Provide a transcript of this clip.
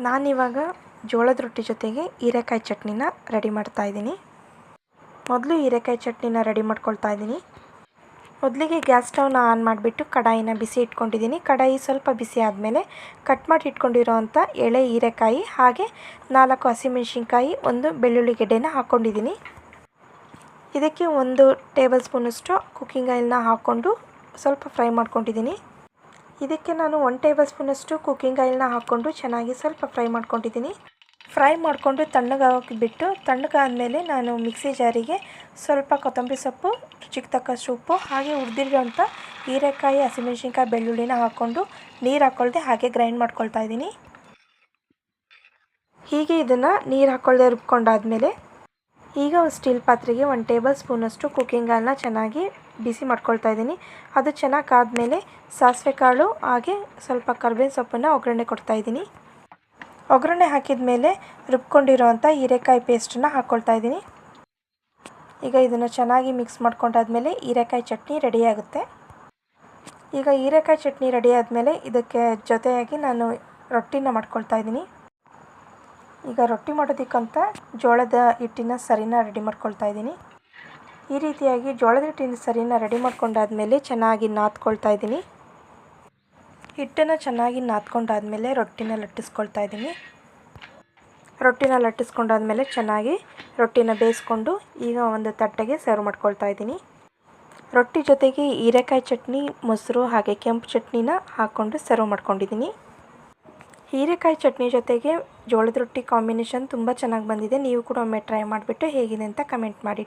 ನಾನಿವಾಗ ಜೋಳದ ರೊಟ್ಟಿ ಜೊತೆಗೆ ಹೀರೆಕಾಯಿ ಚಟ್ನಿನ ರೆಡಿ ಮಾಡ್ತಾಯಿದ್ದೀನಿ. ಮೊದಲು ಹೀರೆಕಾಯಿ ಚಟ್ನಿನ ರೆಡಿ ಮಾಡ್ಕೊಳ್ತಾ ಇದ್ದೀನಿ. ಮೊದಲಿಗೆ ಗ್ಯಾಸ್ ಸ್ಟವ್ನ ಆನ್ ಮಾಡಿಬಿಟ್ಟು ಕಡಾಯಿನ ಬಿಸಿ ಇಟ್ಕೊಂಡಿದ್ದೀನಿ. ಕಡಾಯಿ ಸ್ವಲ್ಪ ಬಿಸಿ ಆದಮೇಲೆ ಕಟ್ ಮಾಡಿ ಇಟ್ಕೊಂಡಿರೋವಂಥ ಎಳೆ ಹೀರೆಕಾಯಿ ಹಾಗೆ 4 ಹಸಿಮೆಣಸಿನ್ಕಾಯಿ, 1 ಬೆಳ್ಳುಳ್ಳಿ ಗೆಡ್ಡೆನ ಹಾಕ್ಕೊಂಡಿದ್ದೀನಿ. ಇದಕ್ಕೆ 1 ಟೇಬಲ್ ಸ್ಪೂನಷ್ಟು ಕುಕ್ಕಿಂಗ್ ಆಯಿಲ್ನ ಹಾಕ್ಕೊಂಡು ಸ್ವಲ್ಪ ಫ್ರೈ ಮಾಡ್ಕೊಂಡಿದ್ದೀನಿ. ಇದಕ್ಕೆ ನಾನು 1 ಟೇಬಲ್ ಸ್ಪೂನಷ್ಟು ಕುಕ್ಕಿಂಗ್ ಆಯಿಲ್ನ ಹಾಕ್ಕೊಂಡು ಚೆನ್ನಾಗಿ ಸ್ವಲ್ಪ ಫ್ರೈ ಮಾಡ್ಕೊಂಡಿದ್ದೀನಿ. ಫ್ರೈ ಮಾಡಿಕೊಂಡು ತಣ್ಣಗಾಗಿಬಿಟ್ಟು ತಣ್ಣಗಾದಮೇಲೆ ನಾನು ಮಿಕ್ಸಿ ಜಾರಿಗೆ ಸ್ವಲ್ಪ ಕೊತ್ತಂಬರಿ ಸೊಪ್ಪು, ರುಚಿಗೆ ತಕ್ಕಷ್ಟು ಉಪ್ಪು ಹಾಗೆ ಹುರಿದಿರೋಂಥ ಹೀರೆಕಾಯಿ, ಹಸಿಮೆಣಸಿನ್ಕಾಯಿ, ಬೆಳ್ಳುಳ್ಳಿನ ಹಾಕ್ಕೊಂಡು ನೀರು ಹಾಕ್ಕೊಳ್ದೆ ಹಾಗೆ ಗ್ರೈಂಡ್ ಮಾಡ್ಕೊಳ್ತಾ ಇದ್ದೀನಿ. ಹೀಗೆ ಇದನ್ನು ನೀರು ಹಾಕ್ಕೊಳ್ದೆ ರುಬ್ಕೊಂಡಾದಮೇಲೆ ಈಗ ಸ್ಟೀಲ್ ಪಾತ್ರೆಗೆ 1 ಟೇಬಲ್ ಸ್ಪೂನಷ್ಟು ಕುಕ್ಕಿಂಗ್ ಆಯಿಲ್ನ ಚೆನ್ನಾಗಿ ಬಿಸಿ ಮಾಡ್ಕೊಳ್ತಾ ಇದ್ದೀನಿ. ಅದು ಚೆನ್ನಾಗಿ ಕಾದ್ಮೇಲೆ ಸಾಸಿವೆ ಕಾಳು ಹಾಗೆ ಸ್ವಲ್ಪ ಕರಿಬೇವಿನ ಸೊಪ್ಪನ್ನು ಒಗ್ಗರಣೆ ಕೊಡ್ತಾ ಇದ್ದೀನಿ. ಒಗ್ಗರಣೆ ಹಾಕಿದ ಮೇಲೆ ರುಬ್ಕೊಂಡಿರೋವಂಥ ಹೀರೆಕಾಯಿ ಪೇಸ್ಟನ್ನು ಹಾಕ್ಕೊಳ್ತಾ ಇದ್ದೀನಿ. ಈಗ ಇದನ್ನು ಚೆನ್ನಾಗಿ ಮಿಕ್ಸ್ ಮಾಡ್ಕೊಂಡಾದ್ಮೇಲೆ ಹೀರೆಕಾಯಿ ಚಟ್ನಿ ರೆಡಿಯಾಗುತ್ತೆ. ಈಗ ಹೀರೆಕಾಯಿ ಚಟ್ನಿ ರೆಡಿ ಆದಮೇಲೆ ಇದಕ್ಕೆ ಜೊತೆಯಾಗಿ ನಾನು ರೊಟ್ಟಿನ ಮಾಡ್ಕೊಳ್ತಾ ಇದ್ದೀನಿ. ಈಗ ರೊಟ್ಟಿ ಮಾಡೋದಕ್ಕಂತ ಜೋಳದ ಹಿಟ್ಟಿನ ಸರಿನ ರೆಡಿ ಮಾಡ್ಕೊಳ್ತಾ ಇದ್ದೀನಿ. ಈ ರೀತಿಯಾಗಿ ಜೋಳದ ಹಿಟ್ಟಿನ ಸರಿನ ರೆಡಿ ಮಾಡ್ಕೊಂಡಾದ್ಮೇಲೆ ಚೆನ್ನಾಗಿ ನಾದ್ಕೊಳ್ತಾ ಇದ್ದೀನಿ. ಹಿಟ್ಟನ್ನು ಚೆನ್ನಾಗಿ ನಾದ್ಕೊಂಡಾದ್ಮೇಲೆ ರೊಟ್ಟಿನ ಲಟ್ಟಿಸ್ಕೊಳ್ತಾ ಇದ್ದೀನಿ. ರೊಟ್ಟಿನ ಲಟ್ಟಿಸ್ಕೊಂಡಾದ್ಮೇಲೆ ಚೆನ್ನಾಗಿ ರೊಟ್ಟಿನ ಬೇಯಿಸ್ಕೊಂಡು ಈಗ ಒಂದು ತಟ್ಟೆಗೆ ಸರ್ವ್ ಮಾಡ್ಕೊಳ್ತಾ ಇದ್ದೀನಿ. ರೊಟ್ಟಿ ಜೊತೆಗೆ ಹೀರೆಕಾಯಿ ಚಟ್ನಿ, ಮೊಸರು ಹಾಗೆ ಕೆಂಪು ಚಟ್ನಿನ ಹಾಕ್ಕೊಂಡು ಸರ್ವ್ ಮಾಡ್ಕೊಂಡಿದ್ದೀನಿ. ಹೀರೆಕಾಯಿ ಚಟ್ನಿ ಜೊತೆಗೆ ಜೋಳದ ರೊಟ್ಟಿ ಕಾಂಬಿನೇಷನ್ ತುಂಬ ಚೆನ್ನಾಗಿ ಬಂದಿದೆ. ನೀವು ಕೂಡ ಒಮ್ಮೆ ಟ್ರೈ ಮಾಡಿಬಿಟ್ಟು ಹೇಗಿದೆ ಅಂತ ಕಮೆಂಟ್ ಮಾಡಿ.